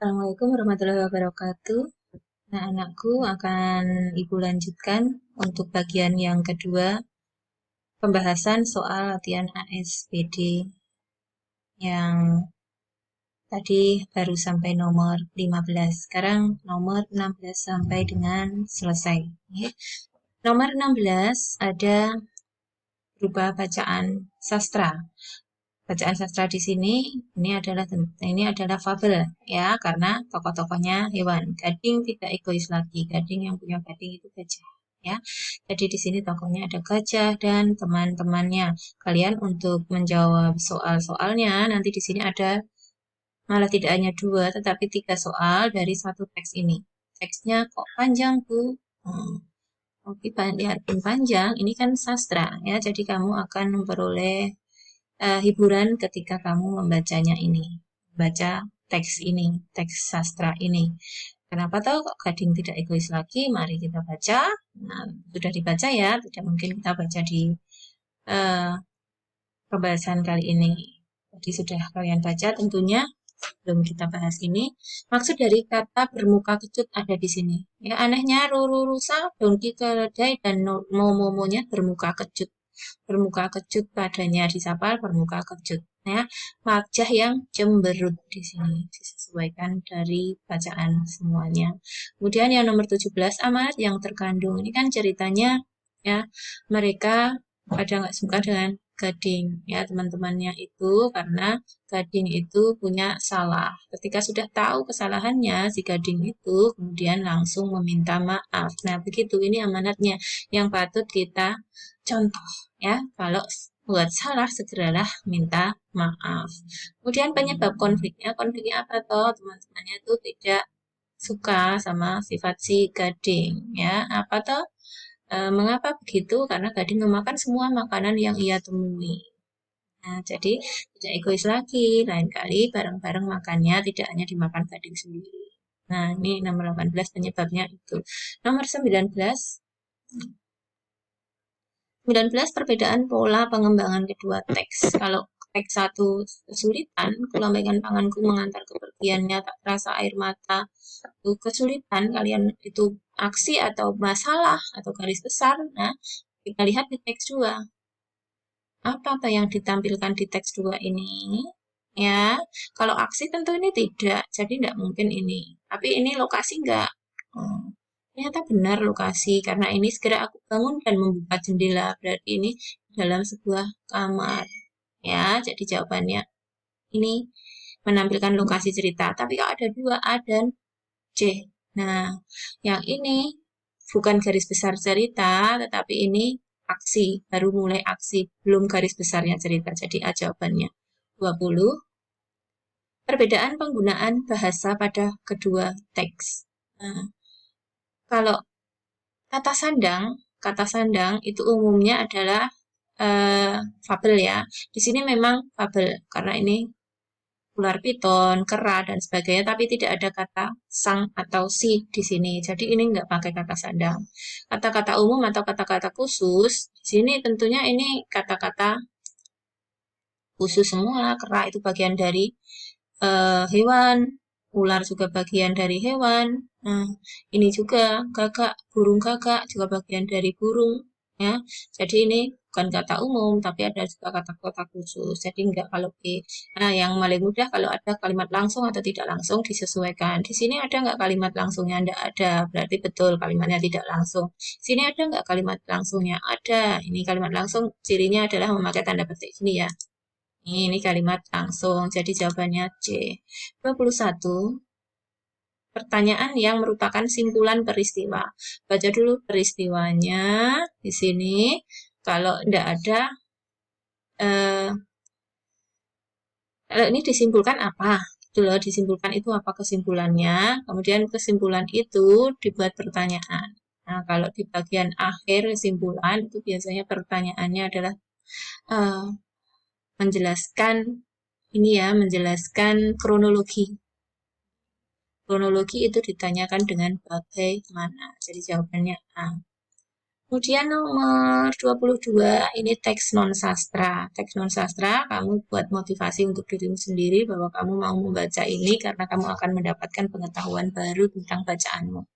Assalamualaikum warahmatullahi wabarakatuh. Nah, anakku akan Ibu lanjutkan untuk bagian yang kedua, pembahasan soal latihan ASPD yang tadi baru sampai nomor 15. Sekarang nomor 16 sampai dengan selesai. Nomor 16 ada berupa bacaan sastra. Bacaan sastra di sini ini adalah fabel ya, karena tokoh-tokohnya hewan. Gading tidak egois lagi. Gading yang punya gading itu gajah ya. Jadi di sini tokohnya ada gajah dan teman-temannya. Kalian untuk menjawab soal-soalnya nanti di sini ada malah tidak hanya 2 tetapi 3 soal dari satu teks ini. Teksnya kok panjang, Bu? Oke, biarpun panjang, ini kan sastra ya. Jadi kamu akan memperoleh hiburan ketika kamu membacanya ini, baca teks ini, teks sastra ini. Kenapa tahu kok gading tidak egois lagi? Mari kita baca. Nah, sudah dibaca ya, tidak mungkin kita baca di uh, pembahasan kali ini. Jadi sudah kalian baca tentunya, belum kita bahas ini. Maksud dari kata bermuka kecut ada di sini. Ya, anehnya Ruru rusa, dongki keledai, dan momomonya bermuka kecut. Bermuka kecut padanya disapa bermuka kecut. Ya, wajah yang cemberut di sini disesuaikan dari bacaan semuanya. Kemudian yang nomor 17 amanat yang terkandung. Ini kan ceritanya ya, mereka pada nggak suka dengan gading ya, teman-temannya itu karena gading itu punya salah. Ketika sudah tahu kesalahannya si gading itu kemudian langsung meminta maaf. Nah, begitu ini amanatnya yang patut kita contoh ya. Kalau buat salah segeralah minta maaf. Kemudian penyebab konfliknya, konfliknya apa toh? Teman-temannya itu tidak suka sama sifat si gading ya. Apa toh? Mengapa begitu? Karena gading memakan semua makanan yang ia temui. Nah, jadi tidak egois lagi. Lain kali bareng-bareng makannya tidak hanya dimakan gading sendiri. Nah, ini nomor 18 penyebabnya itu. Nomor 19, 19 perbedaan pola pengembangan kedua teks. Kalau teks satu kesulitan, kulambaikan tanganku mengantar kepergiannya, tak terasa air mata. Itu kesulitan, kalian itu aksi atau masalah atau garis besar. Nah, kita lihat di teks 2. Apa yang ditampilkan di teks 2 ini? Ya, kalau aksi tentu ini tidak, jadi tidak mungkin ini. Tapi ini lokasi enggak. Ternyata benar lokasi, karena ini segera aku bangun dan membuka jendela. Berarti ini dalam sebuah kamar. Ya, jadi jawabannya ini menampilkan lokasi cerita. Tapi kalau ada 2, A dan C. Nah, yang ini bukan garis besar cerita, tetapi ini aksi, baru mulai aksi, belum garis besarnya cerita. Jadi A jawabannya 20. Perbedaan penggunaan bahasa pada kedua teks. Nah, kalau kata sandang itu umumnya adalah fabel ya. Di sini memang fabel karena ini ular piton, kera dan sebagainya, tapi tidak ada kata sang atau si di sini. Jadi ini nggak pakai kata sandang. Kata-kata umum atau kata-kata khusus di sini tentunya ini kata-kata khusus semua. Kera itu bagian dari hewan, ular juga bagian dari hewan. Nah, ini juga gagak, burung gagak juga bagian dari burung. Ya, jadi ini bukan kata umum, tapi ada juga kata-kata khusus. Jadi enggak kalau yang paling mudah kalau ada kalimat langsung atau tidak langsung disesuaikan. Di sini ada enggak kalimat langsungnya? Enggak ada, berarti betul kalimatnya tidak langsung. Di sini ada enggak kalimat langsungnya? Ada. Ini kalimat langsung, cirinya adalah memakai tanda petik sini ya. Ini kalimat langsung, jadi jawabannya C. 21. Pertanyaan yang merupakan simpulan peristiwa. Baca dulu peristiwanya di sini. Kalau tidak ada, kalau ini disimpulkan apa? Itu loh, disimpulkan itu apa kesimpulannya. Kemudian kesimpulan itu dibuat pertanyaan. Nah, kalau di bagian akhir kesimpulan itu biasanya pertanyaannya adalah menjelaskan ini ya, menjelaskan kronologi. Kronologi itu ditanyakan dengan bagaimana. Jadi jawabannya A. Kemudian nomor 22, ini teks non sastra. Teks non sastra kamu buat motivasi untuk dirimu sendiri bahwa kamu mau membaca ini karena kamu akan mendapatkan pengetahuan baru tentang bacaanmu.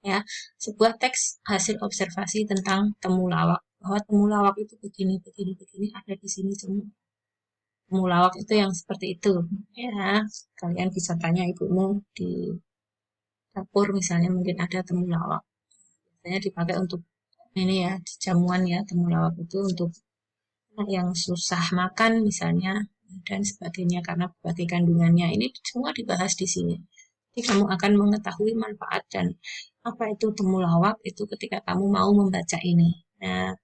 Ya, sebuah teks hasil observasi tentang temulawak. Bahwa temulawak itu begini, begini, begini, ada di sini semua. Temulawak itu yang seperti itu. Ya, kalian bisa tanya ibumu di dapur misalnya mungkin ada temulawak. Biasanya dipakai untuk ini ya, jamuan ya, temulawak itu untuk yang susah makan misalnya dan sebagainya karena berbagai kandungannya. Ini semua dibahas di sini. Jadi kamu akan mengetahui manfaat dan apa itu temulawak itu ketika kamu mau membaca ini. Nah,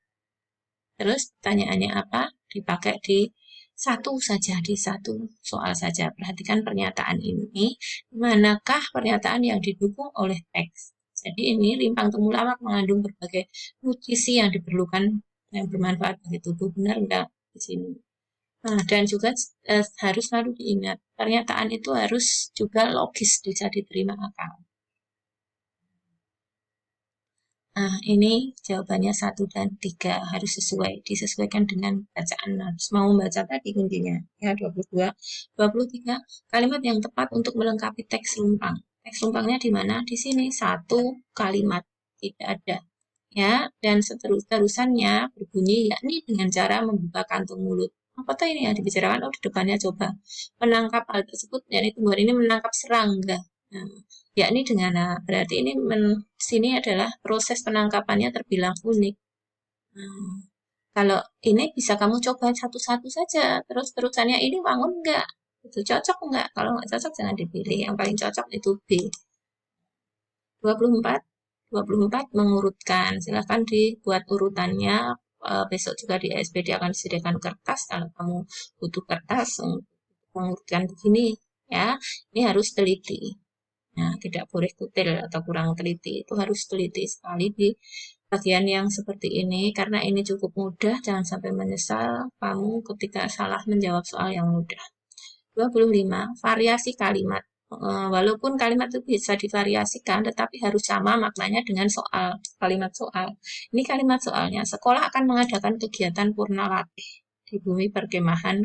terus pertanyaannya apa? Dipakai di satu saja, di satu soal saja. Perhatikan pernyataan ini. Manakah pernyataan yang didukung oleh teks? Jadi ini rimpang temulawak mengandung berbagai nutrisi yang diperlukan yang bermanfaat bagi tubuh. Benar enggak di sini? Nah, dan juga harus selalu diingat, pernyataan itu harus juga logis, bisa diterima akal. Nah, ini jawabannya 1 dan 3 harus sesuai, disesuaikan dengan bacaan. Harus mau membaca tadi kuncinya. Ya, 22. 23, kalimat yang tepat untuk melengkapi teks lumpang. Teks lumpangnya di mana? Di sini, 1 kalimat. Tidak ada. Ya, dan seterusannya berbunyi yakni dengan cara membuka kantung mulut. Apa tuh ini yang dibicarakan? Oh, di depannya coba. Menangkap hal tersebut, yakni tumbuhan ini menangkap serangga. Nah, yakni dengan berarti ini sini adalah proses penangkapannya terbilang unik. Nah, kalau ini bisa kamu coba satu-satu saja, terus terusannya ini bangun enggak? Itu cocok enggak? Kalau enggak cocok jangan dipilih. Yang paling cocok itu B. 24, 24 mengurutkan. Silahkan dibuat urutannya. Besok juga di SPD akan disediakan kertas. Kalau kamu butuh kertas untuk mengurutkan begini, ya, ini harus teliti. Nah, tidak boleh kutil atau kurang teliti. Itu harus teliti sekali di bagian yang seperti ini. Karena ini cukup mudah, jangan sampai menyesal kamu ketika salah menjawab soal yang mudah. 25, variasi kalimat. Walaupun kalimat itu bisa divariasikan, tetapi harus sama maknanya dengan soal, kalimat soal. Ini kalimat soalnya, sekolah akan mengadakan kegiatan purna latih di bumi perkemahan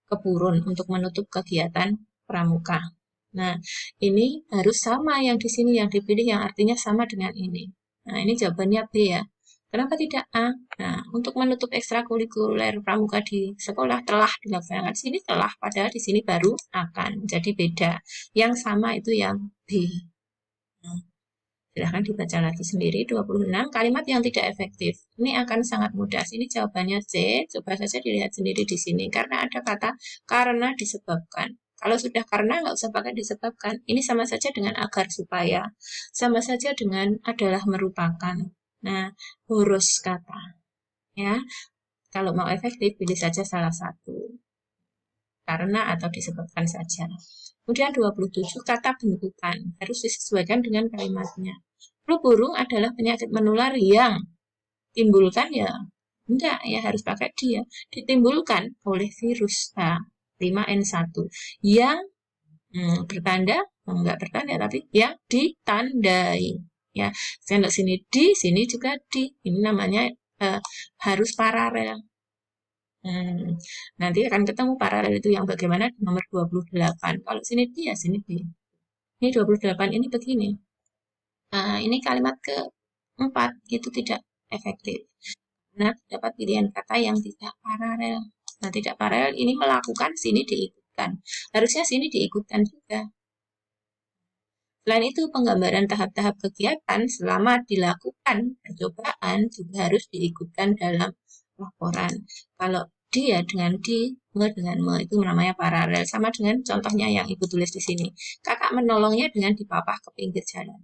Kepurun untuk menutup kegiatan pramuka. Nah, ini harus sama yang di sini yang dipilih yang artinya sama dengan ini. Nah, ini jawabannya B ya. Kenapa tidak A? Nah, untuk menutup ekstrakurikuler pramuka di sekolah telah dilaksanakan. Sini telah, padahal di sini baru akan. Jadi beda. Yang sama itu yang B. Nah, silahkan dibaca lagi sendiri. 26, kalimat yang tidak efektif. Ini akan sangat mudah. Ini jawabannya C. Coba saja dilihat sendiri di sini. Karena ada kata karena disebabkan. Kalau sudah karena nggak usah pakai disebabkan. Ini sama saja dengan agar supaya. Sama saja dengan adalah merupakan. Nah, huruf kata. Ya, kalau mau efektif pilih saja salah satu. Karena atau disebabkan saja. Kemudian 27, kata bentukan. Harus disesuaikan dengan kalimatnya. Flu burung adalah penyakit menular yang timbulkan ya. Enggak, ya harus pakai dia. Ditimbulkan oleh virus H5N1 yang bertanda, enggak bertanda tapi yang ditandai. Ya, kalau sini di, sini juga di. Ini namanya harus paralel. Nanti akan ketemu paralel itu yang bagaimana di nomor 28. Kalau sini di, ya sini di. Ini 28 ini begini. Ini kalimat keempat, itu tidak efektif. Nah, dapat pilihan kata yang tidak paralel. Nah, tidak paralel ini melakukan, sini diikutkan. Harusnya sini diikutkan juga. Selain itu, penggambaran tahap-tahap kegiatan selama dilakukan percobaan juga harus diikutkan dalam laporan. Kalau dia dengan di, me dengan me itu namanya paralel. Sama dengan contohnya yang Ibu tulis di sini. Kakak menolongnya dengan dipapah ke pinggir jalan.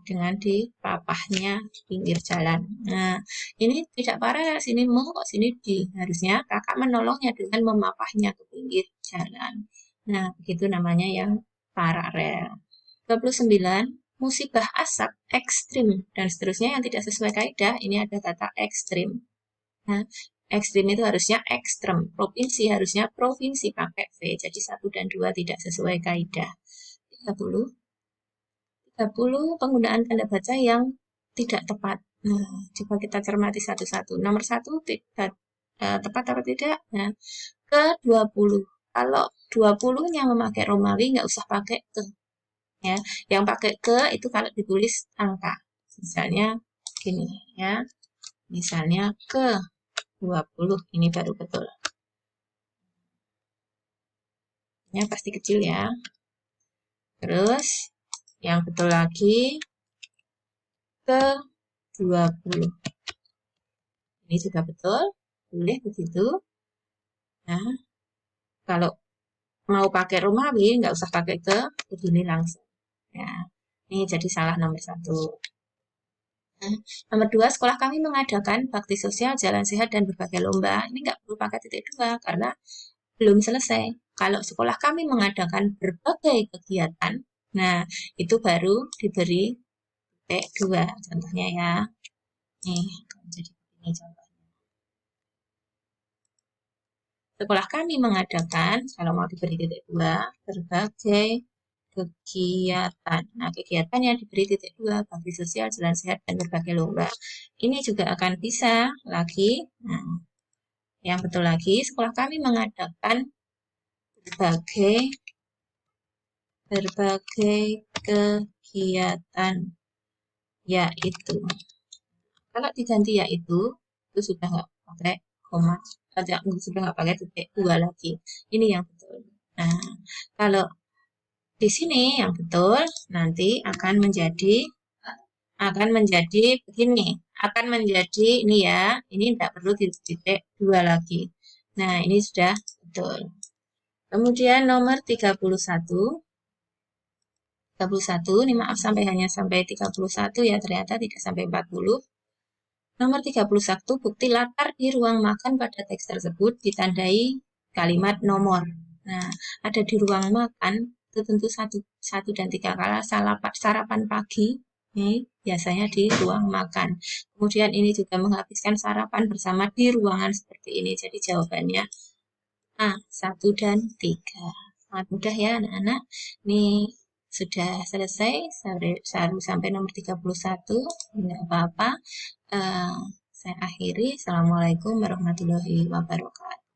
Dengan dipapahnya di pinggir jalan. Nah, ini tidak paralel. Sini me, kok sini di. Harusnya kakak menolongnya dengan memapahnya ke pinggir jalan. Nah, begitu namanya yang paralel. 29, musibah asap ekstrim dan seterusnya yang tidak sesuai kaidah. Ini ada kata ekstrim. Nah, ekstrim itu harusnya ekstrem. Provinsi harusnya provinsi pakai V. Jadi 1 dan 2 tidak sesuai kaidah. 30, 30 penggunaan tanda baca yang tidak tepat. Nah, coba kita cermati satu-satu. Nomor 1 tidak tepat atau tidak? Nah, ke 20. Kalau 20-nya memakai Romawi, nggak usah pakai ke. Ya, yang pakai ke itu kalau ditulis angka. Misalnya gini ya. Misalnya ke 20, ini baru betul. Ya, pasti kecil ya. Terus, yang betul lagi, ke 20. Ini juga betul, boleh begitu. Nah, kalau mau pakai Romawi, nggak usah pakai ke, begini langsung. Ya, ini jadi salah nomor 1. Nah, nomor 2, sekolah kami mengadakan bakti sosial, jalan sehat, dan berbagai lomba. Ini nggak perlu pakai titik 2, karena belum selesai. Kalau sekolah kami mengadakan berbagai kegiatan, nah, itu baru diberi titik 2. Contohnya ya. Nih, jadi ini contoh. Sekolah kami mengadakan, kalau mau diberi titik 2, berbagai kegiatan. Nah, kegiatan yang diberi titik 2, bakti sosial, jalan sehat, dan berbagai lomba. Ini juga akan bisa lagi. Nah, yang betul lagi, sekolah kami mengadakan berbagai kegiatan, yaitu. Kalau diganti yaitu, itu sudah nggak pakai koma, sudah nggak pakai titik 2 lagi. Ini yang betul. Nah, kalau di sini yang betul nanti akan menjadi begini, akan menjadi ini ya, ini tidak perlu titik 2 lagi. Nah, ini sudah betul. Kemudian nomor 31. 31, ini maaf hanya sampai 31 ya, ternyata tidak sampai 40. Nomor 31, bukti latar di ruang makan pada teks tersebut ditandai kalimat nomor. Nah, ada di ruang makan, itu tentu 1 dan 3 kala sarapan pagi, ini biasanya di ruang makan. Kemudian ini juga menghabiskan sarapan bersama di ruangan seperti ini. Jadi jawabannya A, 1 dan 3. Sangat mudah ya anak-anak. Ini sudah selesai, sampai nomor 31, enggak apa-apa. Saya akhiri. Assalamualaikum warahmatullahi wabarakatuh.